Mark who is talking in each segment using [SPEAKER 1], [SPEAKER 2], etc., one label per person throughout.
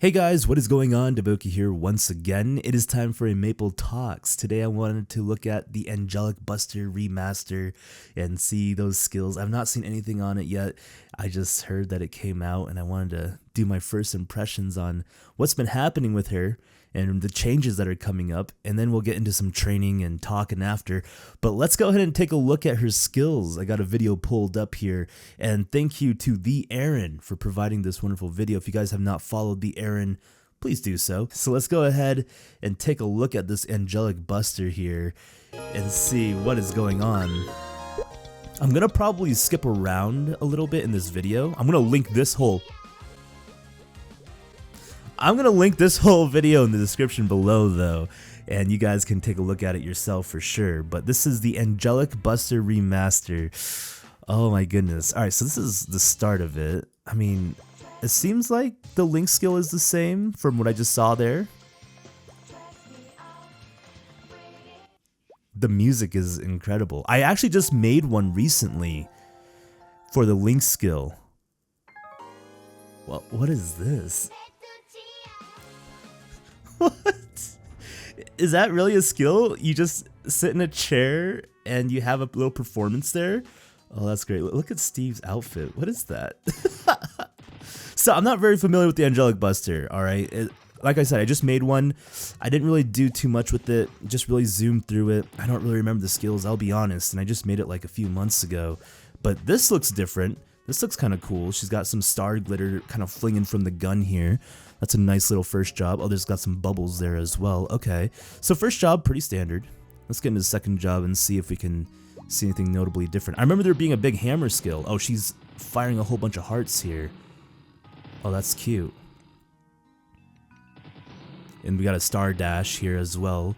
[SPEAKER 1] Hey guys, what is going on? DaBoki here once again. It is time for a Maple Talks. Today I wanted to look at the Angelic Buster Remaster and see those skills. I've not seen anything on it yet. I just heard that it came out and I wanted to do my first impressions on what's been happening with her and the changes that are coming up, and then we'll get into some training and talking after. But let's go ahead and take a look at her skills. I got a video pulled up here, and thank you to the Aaron for providing this wonderful video. If you guys have not followed the Aaron, please do so. So let's go ahead and take a look at this Angelic Buster here and see what is going on. I'm gonna probably skip around a little bit in this video. I'm gonna link this whole video in the description below though, and you guys can take a look at it yourself for sure. But this is the Angelic Buster Remaster. Oh my goodness. Alright, so this is the start of it. I mean, it seems like the link skill is the same from what I just saw there. The music is incredible. I actually just made one recently for the link skill. Well, what is this? What? Is that really a skill? You just sit in a chair and you have a little performance there? Oh, that's great. Look at Steve's outfit. What is that? So I'm not very familiar with the Angelic Buster, alright? Like I said, I just made one. I didn't really do too much with it. Just really zoomed through it. I don't really remember the skills, I'll be honest. And I just made it like a few months ago. But this looks different. This looks kind of cool. She's got some star glitter kind of flinging from the gun here. That's a nice little first job. Oh, there's got some bubbles there as well. Okay, so first job, pretty standard. Let's get into the second job and see if we can see anything notably different. I remember there being a big hammer skill. Oh, she's firing a whole bunch of hearts here. Oh, that's cute. And we got a star dash here as well.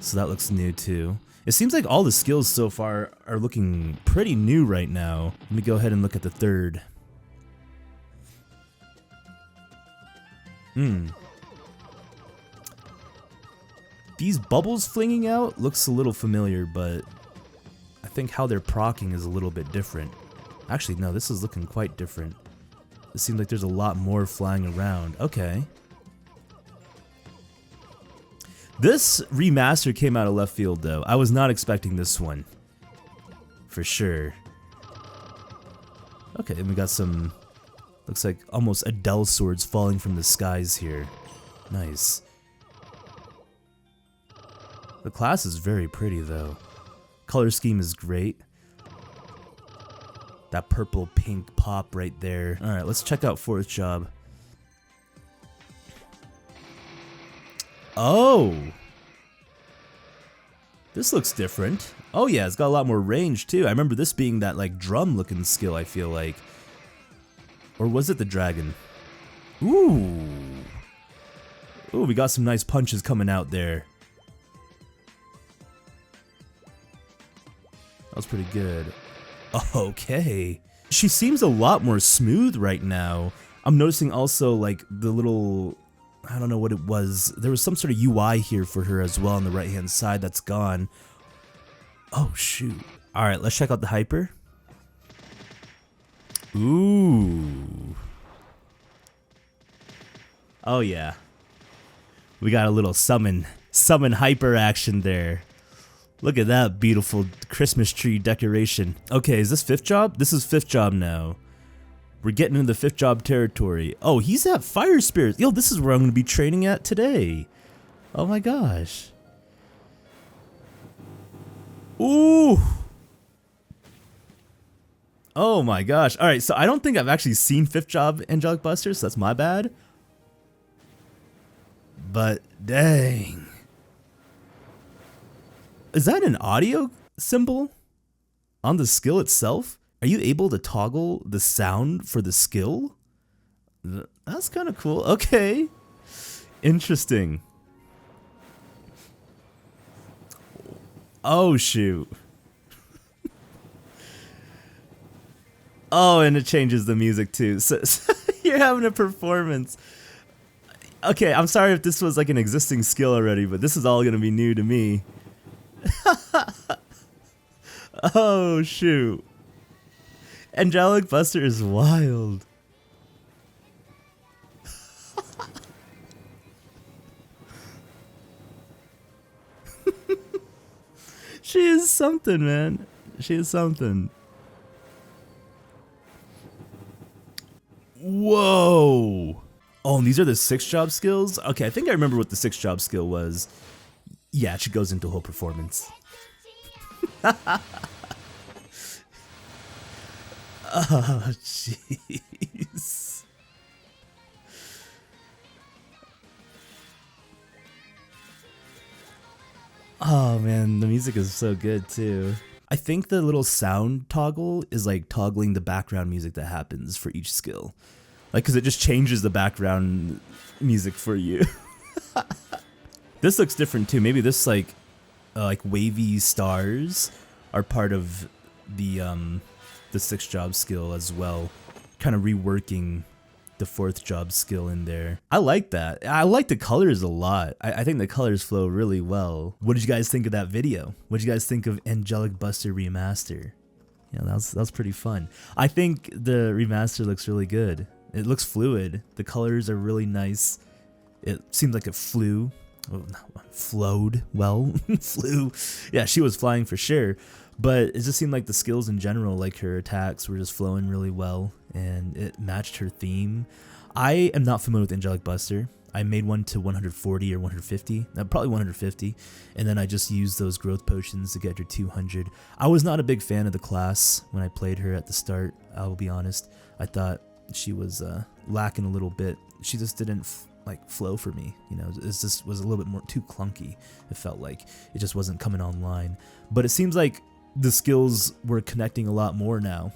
[SPEAKER 1] So that looks new too. It seems like all the skills so far are looking pretty new right now. Let me go ahead and look at the third. These bubbles flinging out looks a little familiar, but I think how they're proccing is a little bit different. Actually, no, this is looking quite different. It seems like there's a lot more flying around. Okay. This remaster came out of left field though. I was not expecting this one. For sure. Okay, and we got some, looks like almost Adele swords falling from the skies here. Nice. The class is very pretty though. Color scheme is great. That purple pink pop right there. Alright, let's check out fourth job. Oh! This looks different. Oh yeah, it's got a lot more range too. I remember this being that like drum looking skill, I feel like. Or was it the dragon? Ooh! Ooh, we got some nice punches coming out there. That was pretty good. Okay. She seems a lot more smooth right now. I'm noticing also like the little, I don't know what it was. There was some sort of UI here for her as well on the right hand side that's gone. Oh shoot. Alright, let's check out the hyper. Ooh. Oh yeah. We got a little summon hyper action there. Look at that beautiful Christmas tree decoration. Okay, is this fifth job? This is fifth job now. We're getting into the fifth job territory. Oh, he's at Fire Spirit. Yo, this is where I'm going to be training at today. Oh my gosh. Ooh. Oh my gosh. Alright, so I don't think I've actually seen fifth job Angelic Buster, so that's my bad. But dang. Is that an audio symbol on the skill itself? Are you able to toggle the sound for the skill? That's kind of cool. Okay. Interesting. Oh, shoot. Oh, and it changes the music too. So you're having a performance. Okay, I'm sorry if this was like an existing skill already, but this is all going to be new to me. Oh, shoot. Angelic Buster is wild. She is something, man. She is something. Whoa. Oh, and these are the 6 job skills? Okay, I think I remember what the 6 job skill was. Yeah, she goes into whole performance. Oh, jeez. Oh man, the music is so good too. I think the little sound toggle is like toggling the background music that happens for each skill. Like, cause it just changes the background music for you. This looks different too. Maybe this like wavy stars are part of the 6 job skill as well. Kind of reworking the 4th job skill in there. I like that. I like the colors a lot. I think the colors flow really well. What did you guys think of that video? What did you guys think of Angelic Buster Remaster? Yeah, that was pretty fun. I think the remaster looks really good. It looks fluid. The colors are really nice. It seems like it flew. Oh, no, flowed well. Flew. Yeah, she was flying for sure. But it just seemed like the skills in general, like her attacks, were just flowing really well, and it matched her theme. I am not familiar with Angelic Buster. I made one to 140 or 150, probably 150, and then I just used those growth potions to get her 200. I was not a big fan of the class when I played her at the start, I will be honest. I thought she was lacking a little bit. She just didn't like flow for me, you know. It just was a little bit more too clunky. It felt like it just wasn't coming online. But it seems like the skills were connecting a lot more now,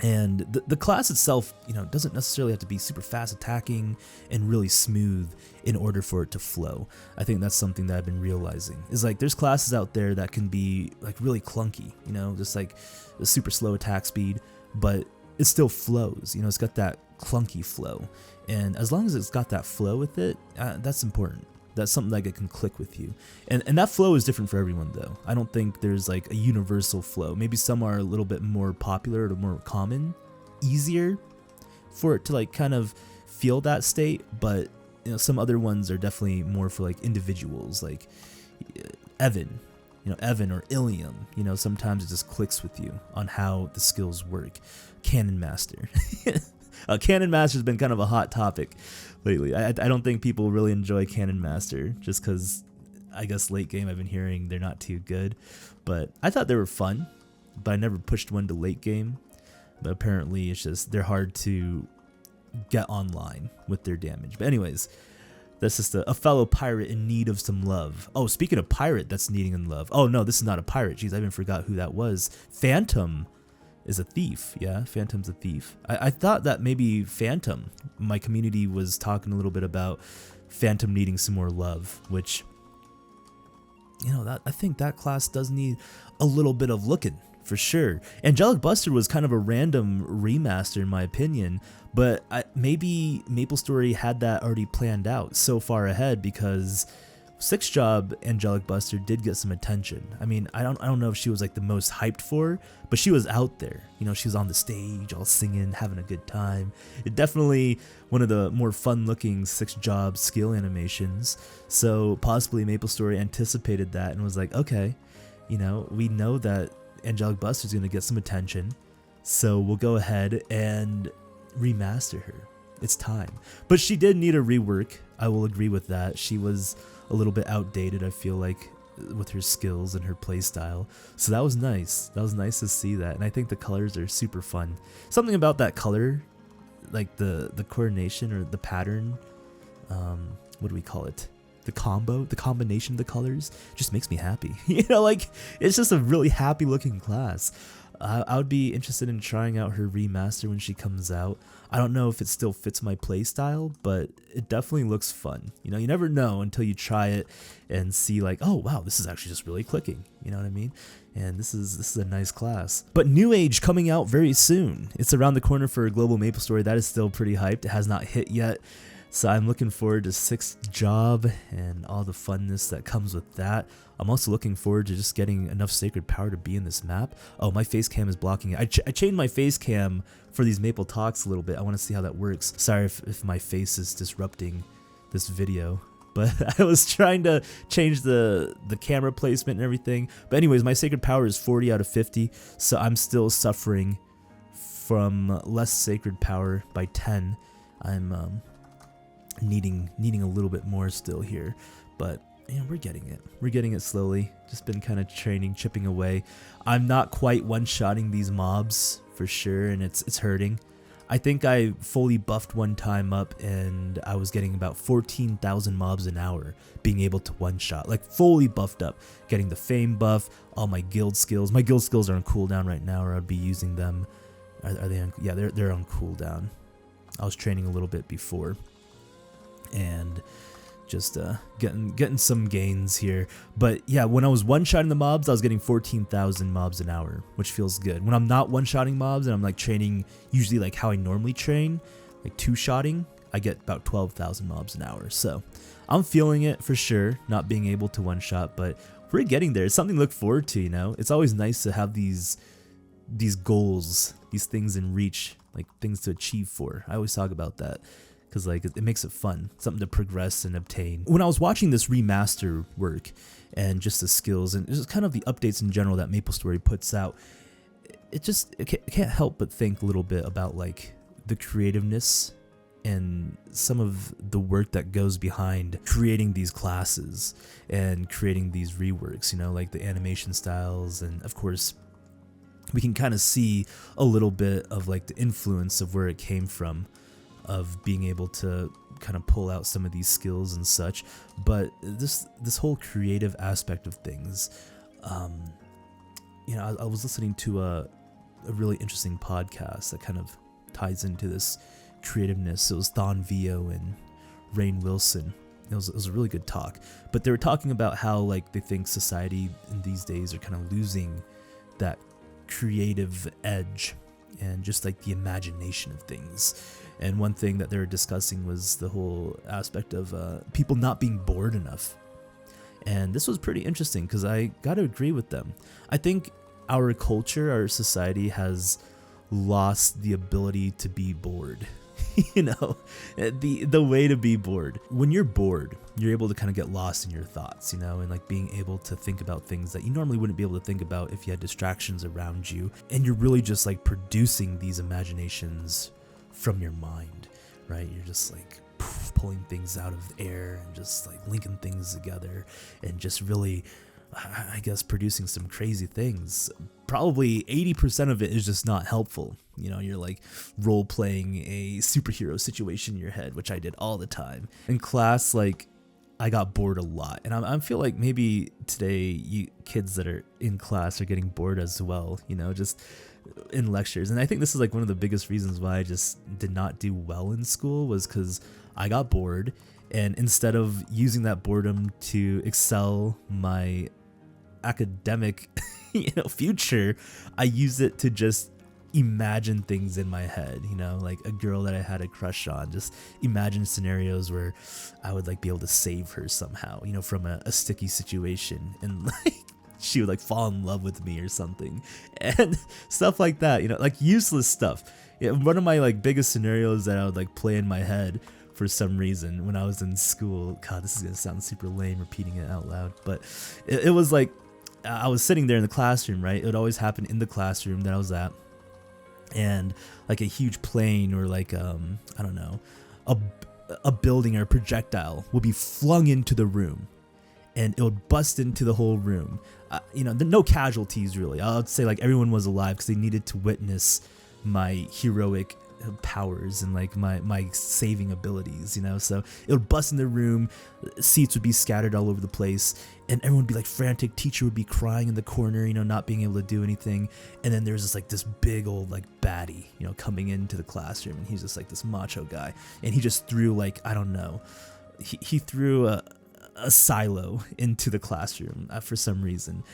[SPEAKER 1] and the class itself, you know, doesn't necessarily have to be super fast attacking and really smooth in order for it to flow. I think that's something that I've been realizing, is like there's classes out there that can be like really clunky, you know, just like a super slow attack speed, but it still flows, you know. It's got that clunky flow, and as long as it's got that flow with it, that's important. That's something that can click with you. And that flow is different for everyone though. I don't think there's like a universal flow. Maybe some are a little bit more popular or more common, easier for it to like kind of feel that state, but you know, some other ones are definitely more for like individuals, like Evan, you know, Evan or Ilium, you know, sometimes it just clicks with you on how the skills work. Cannon Master. Cannon Master's been kind of a hot topic lately. I don't think people really enjoy Cannon Master just because I guess late game I've been hearing they're not too good. But I thought they were fun, but I never pushed one to late game. But apparently it's just they're hard to get online with their damage. But anyways, that's just a fellow pirate in need of some love. Oh, speaking of pirate that's needing in love. Oh no, this is not a pirate. Jeez, I even forgot who that was. Phantom is a thief. Yeah, Phantom's a thief. I thought that maybe Phantom, my community was talking a little bit about Phantom needing some more love, which, you know, that I think that class does need a little bit of looking for sure. Angelic Buster was kind of a random remaster in my opinion, but maybe MapleStory had that already planned out so far ahead, because 6 job Angelic Buster did get some attention. I mean, I don't know if she was like the most hyped for, but she was out there. You know, she was on the stage, all singing, having a good time. It definitely one of the more fun-looking 6 job skill animations. So possibly MapleStory anticipated that and was like, okay, you know, we know that Angelic Buster's gonna get some attention, so we'll go ahead and remaster her. It's time. But she did need a rework. I will agree with that. She was a little bit outdated, I feel like, with her skills and her playstyle. So that was nice. That was nice to see that. And I think the colors are super fun. Something about that color, like the coordination or the pattern, what do we call it? The combination of the colors just makes me happy. You know, like, it's just a really happy looking class. I would be interested in trying out her remaster when she comes out. I don't know if it still fits my playstyle, but it definitely looks fun. You know, you never know until you try it and see like, oh wow, this is actually just really clicking. You know what I mean? And this is a nice class. But New Age coming out very soon. It's around the corner for Global MapleStory. That is still pretty hyped. It has not hit yet. So I'm looking forward to 6th job and all the funness that comes with that. I'm also looking forward to just getting enough sacred power to be in this map. Oh, my face cam is blocking it. I changed my face cam for these Maple Talks a little bit. I want to see how that works. Sorry if my face is disrupting this video. But I was trying to change the camera placement and everything. But anyways, my sacred power is 40 out of 50, so I'm still suffering from less sacred power by 10. I'm needing a little bit more still here, but we're getting it. We're getting it slowly. Just been kind of training, chipping away. I'm not quite one-shotting these mobs for sure, and it's hurting. I think I fully buffed one time up and I was getting about 14,000 mobs an hour, being able to one-shot, like fully buffed up, getting the fame buff, all my guild skills. My guild skills are on cooldown right now, or I'd be using them. Are they on? Yeah, they're on cooldown. I was training a little bit before, and just getting some gains here. But yeah, when I was one-shotting the mobs, I was getting 14,000 mobs an hour, which feels good. When I'm not one-shotting mobs and I'm like training usually like how I normally train, like two-shotting, I get about 12,000 mobs an hour. So I'm feeling it for sure, not being able to one-shot, but we're getting there. It's something to look forward to, you know? It's always nice to have these goals, these things in reach, like things to achieve for. I always talk about that, because like it makes it fun, something to progress and obtain. When I was watching this remaster work and just the skills and just kind of the updates in general that MapleStory puts out, it can't help but think a little bit about like the creativeness and some of the work that goes behind creating these classes and creating these reworks, you know, like the animation styles. And of course, we can kind of see a little bit of like the influence of where it came from, of being able to kind of pull out some of these skills and such. But this whole creative aspect of things, you know, I was listening to a really interesting podcast that kind of ties into this creativeness. It was Thon Vio and Rainn Wilson. It was a really good talk, but they were talking about how like they think society in these days are kind of losing that creative edge and just like the imagination of things. And one thing that they were discussing was the whole aspect of people not being bored enough. And this was pretty interesting because I got to agree with them. I think our culture, our society has lost the ability to be bored. You know, the way to be bored. When you're bored, you're able to kind of get lost in your thoughts, you know, and like being able to think about things that you normally wouldn't be able to think about if you had distractions around you. And you're really just like producing these imaginations from your mind, right? You're just like pulling things out of the air and just like linking things together and just really, I guess, producing some crazy things. Probably 80% of it is just not helpful. You know, you're like role playing a superhero situation in your head, which I did all the time. In class, like I got bored a lot, and I feel like maybe today you kids that are in class are getting bored as well, you know, just in lectures. And I think this is like one of the biggest reasons why I just did not do well in school, was because I got bored, and instead of using that boredom to excel my academic future, I used it to just imagine things in my head, you know, like a girl that I had a crush on, just imagine scenarios where I would like be able to save her somehow, you know, from a sticky situation, and like she would like fall in love with me or something, and stuff like that, you know, like useless stuff. Yeah, one of my like biggest scenarios that I would like play in my head for some reason when I was in school, God, this is gonna sound super lame repeating it out loud, but it was like I was sitting there in the classroom, right? It would always happen in the classroom that I was at, and like a huge plane or like I don't know, a building or a projectile will be flung into the room, and it would bust into the whole room. You know, no casualties really. I would say like everyone was alive because they needed to witness my heroic powers and like my saving abilities, you know. So it would bust in the room, seats would be scattered all over the place, and everyone would be like frantic. Teacher would be crying in the corner, you know, not being able to do anything. And then there's this big old like baddie, you know, coming into the classroom, and he's just like this macho guy, and he just threw like, I don't know, he threw a silo into the classroom for some reason,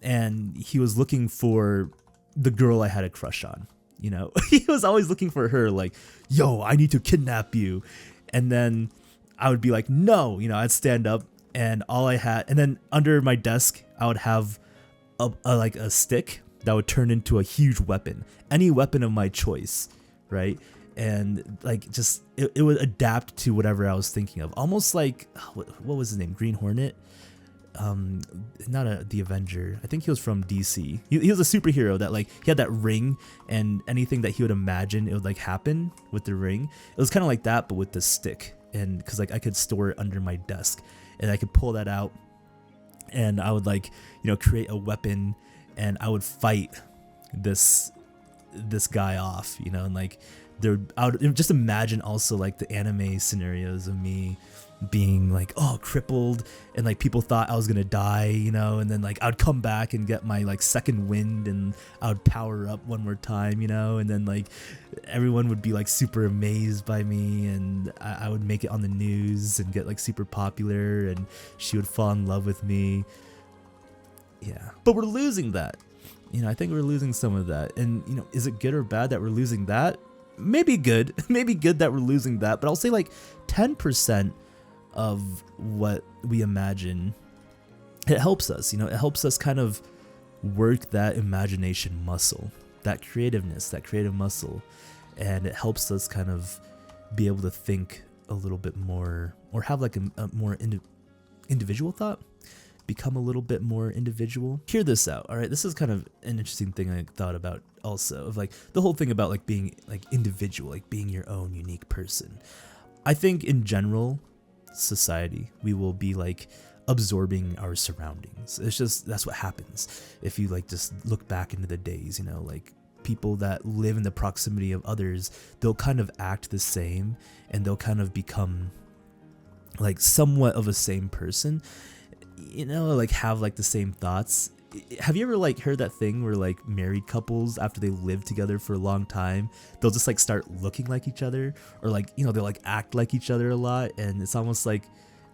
[SPEAKER 1] and he was looking for the girl I had a crush on. You know, he was always looking for her, like, yo, I need to kidnap you. And then I would be like, no, you know, I'd stand up, and all I had, and then under my desk, I would have a stick that would turn into a huge weapon, any weapon of my choice, right? and like just it would adapt to whatever I was thinking of, almost like what was his name, Green Hornet. Not the Avenger. I think he was from DC. He was a superhero that like he had that ring, and anything that he would imagine it would like happen with the ring. It was kind of like that, but with the stick, and because like I could store it under my desk, and I could pull that out, and I would like create a weapon, and I would fight this guy off, and like I would just imagine also like the anime scenarios of me being like crippled, and like people thought I was gonna die, and then like I'd come back and get my like second wind, and I would power up one more time, and then like everyone would be like super amazed by me, and I would make it on the news and get like super popular, and she would fall in love with me. Yeah, but we're losing that. I think we're losing some of that, and is it good or bad that we're losing that? Maybe good that we're losing that, but I'll say like 10% of what we imagine, it helps us. It helps us kind of work that imagination muscle, that creative muscle, and it helps us kind of be able to think a little bit more, or have like a more individual thought, become a little bit more individual. Hear this out, all right? This is kind of an interesting thing I thought about also, of like the whole thing about like being like individual, like being your own unique person. I think in general society, we will be like absorbing our surroundings. It's just, that's what happens. If you like just look back into the days, like people that live in the proximity of others, they'll kind of act the same, and they'll kind of become like somewhat of a same person, like have like the same thoughts. Have you ever like heard that thing where like married couples, after they live together for a long time, they'll just like start looking like each other, or like they'll like act like each other a lot, and it's almost like,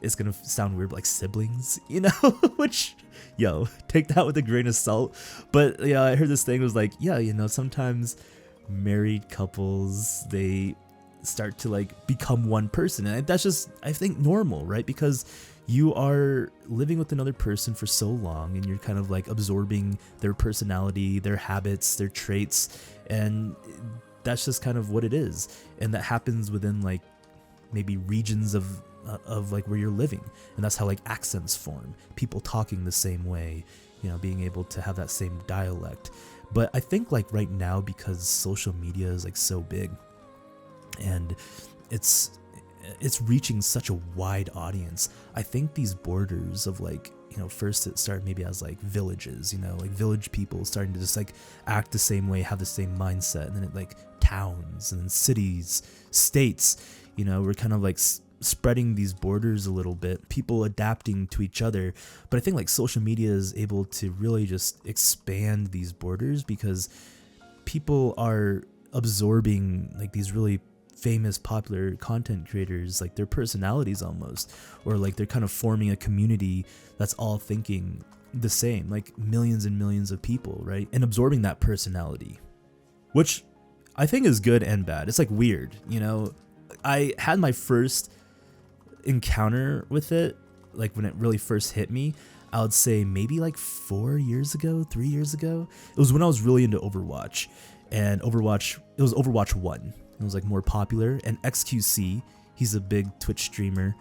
[SPEAKER 1] it's gonna sound weird, but like siblings, which take that with a grain of salt. But I heard this thing was like, sometimes married couples, they start to like become one person, and that's just, I think, normal, right? Because you are living with another person for so long, and you're kind of like absorbing their personality, their habits, their traits, and that's just kind of what it is. And that happens within like maybe regions of like where you're living, and that's how like accents form, people talking the same way, being able to have that same dialect. But I think like right now, because social media is like so big, and it's reaching such a wide audience, I think these borders of like, first it started maybe as like villages, like village people starting to just like act the same way, have the same mindset, and then it like towns, and then cities, states, we're kind of like spreading these borders a little bit, people adapting to each other. But I think like social media is able to really just expand these borders, because people are absorbing like these really famous popular content creators, like their personalities almost, or like they're kind of forming a community that's all thinking the same, like millions and millions of people, right? And absorbing that personality, which I think is good and bad. It's like weird, I had my first encounter with it, like when it really first hit me, I would say maybe like 3 years ago. It was when I was really into Overwatch, and it was Overwatch 1. It was like more popular, and XQC, he's a big Twitch streamer.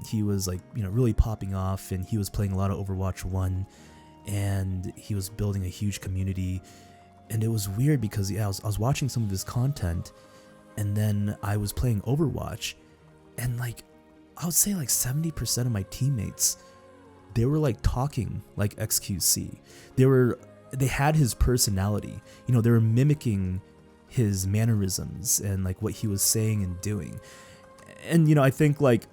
[SPEAKER 1] He was like, really popping off, and he was playing a lot of Overwatch 1, and he was building a huge community. And it was weird because I was watching some of his content, and then I was playing Overwatch, and like I would say like 70% of my teammates, they were like talking like XQC. They had his personality, they were mimicking his mannerisms and like what he was saying and doing. And I think like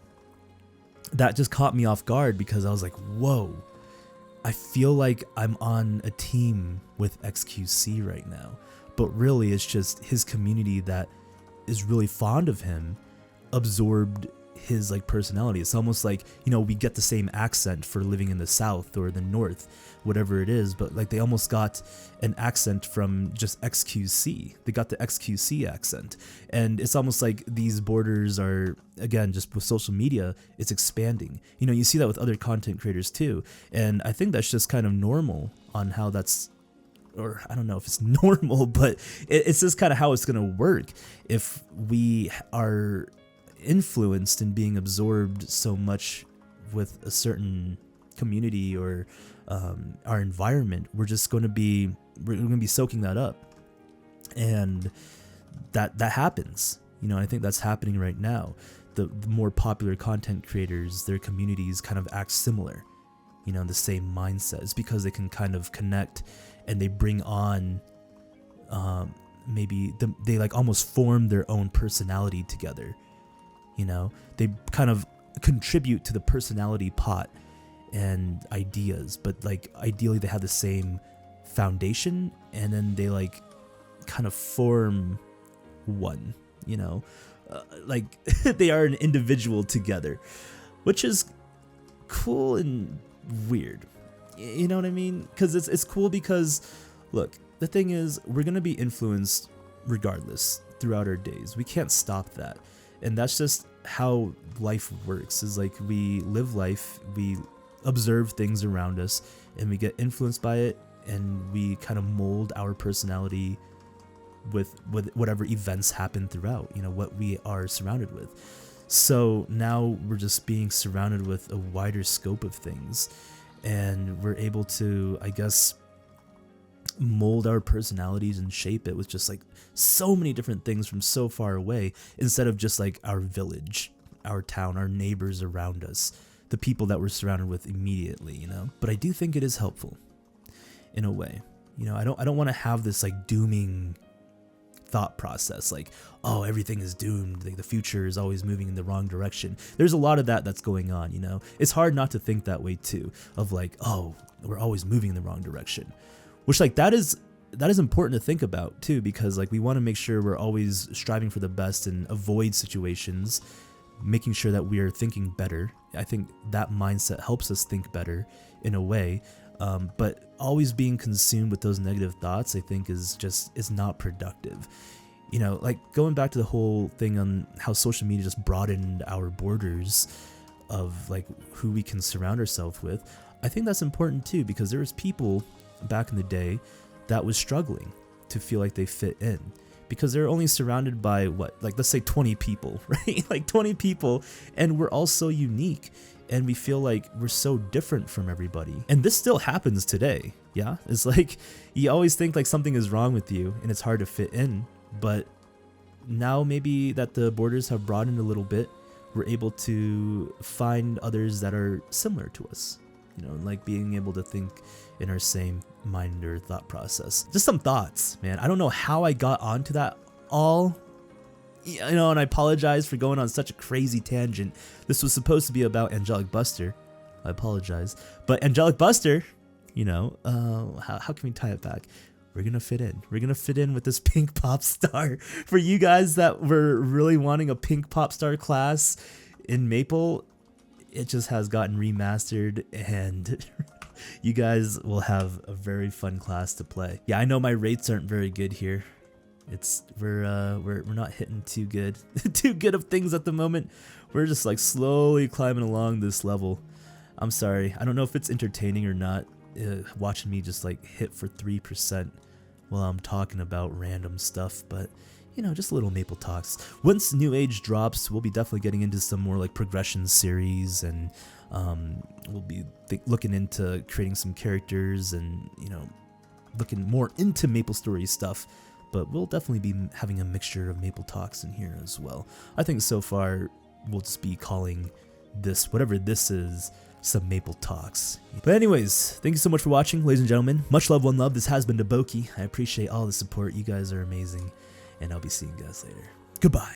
[SPEAKER 1] that just caught me off guard, because I was like, whoa, I feel like I'm on a team with XQC right now. But really it's just his community that is really fond of him absorbed his like personality. It's almost like, we get the same accent for living in the South or the North, whatever it is, but like they almost got an accent from just XQC. They got the XQC accent. And it's almost like these borders are, again, just with social media, it's expanding. You see that with other content creators too. And I think that's just kind of normal on how that's or I don't know if it's normal, but it's just kind of how it's going to work if we are influenced and being absorbed so much with a certain community or our environment. We're going to be soaking that up, and that happens. I think that's happening right now. The more popular content creators, their communities kind of act similar, the same mindset. It's because they can kind of connect, and they bring on they like almost form their own personality together. They kind of contribute to the personality pot and ideas, but like ideally they have the same foundation, and then they like kind of form one, like they are an individual together, which is cool and weird. You know what I mean? Because it's cool because, look, the thing is, we're gonna be influenced regardless throughout our days. We can't stop that, and that's just how life works. Is like we live life, we observe things around us, and we get influenced by it, and we kind of mold our personality with whatever events happen throughout, what we are surrounded with. So now we're just being surrounded with a wider scope of things, and we're able to, I guess, mold our personalities and shape it with just like so many different things from so far away, instead of just like our village, our town, our neighbors around us, the people that we're surrounded with immediately, But I do think it is helpful in a way. I don't want to have this like dooming thought process, like, oh, everything is doomed, like the future is always moving in the wrong direction. There's a lot of that's going on. It's hard not to think that way too, of like, oh, we're always moving in the wrong direction, which like that is important to think about too, because like we want to make sure we're always striving for the best and avoid situations, making sure that we are thinking better. I think that mindset helps us think better in a way, but always being consumed with those negative thoughts, I think is not productive. Like going back to the whole thing on how social media just broadened our borders of like who we can surround ourselves with. I think that's important too, because there was people back in the day that was struggling to feel like they fit in, because they're only surrounded by like let's say 20 people, right? Like 20 people, and we're all so unique, and we feel like we're so different from everybody. And this still happens today. Yeah, it's like you always think like something is wrong with you and it's hard to fit in, but now maybe that the borders have broadened a little bit, we're able to find others that are similar to us, like being able to think in our same mind or thought process. Just some thoughts, man. I don't know how I got onto that all, and I apologize for going on such a crazy tangent. This was supposed to be about Angelic Buster. I apologize. But Angelic Buster, how can we tie it back? We're gonna fit in. We're gonna fit in with this pink pop star. For you guys that were really wanting a pink pop star class in Maple, it just has gotten remastered, and you guys will have a very fun class to play. Yeah, I know my rates aren't very good here. We're not hitting too good of things at the moment. We're just like slowly climbing along this level. I'm sorry. I don't know if it's entertaining or not, watching me just like hit for 3% while I'm talking about random stuff, but just little Maple talks. Once New Age drops, we'll be definitely getting into some more like progression series, and we'll be looking into creating some characters and looking more into Maple Story stuff. But we'll definitely be having a mixture of Maple talks in here as well. I think so far we'll just be calling this, whatever this is, some Maple talks. But anyways, thank you so much for watching, ladies and gentlemen. Much love, one love. This has been DaBoki. I appreciate all the support. You guys are amazing, and I'll be seeing you guys later. Goodbye.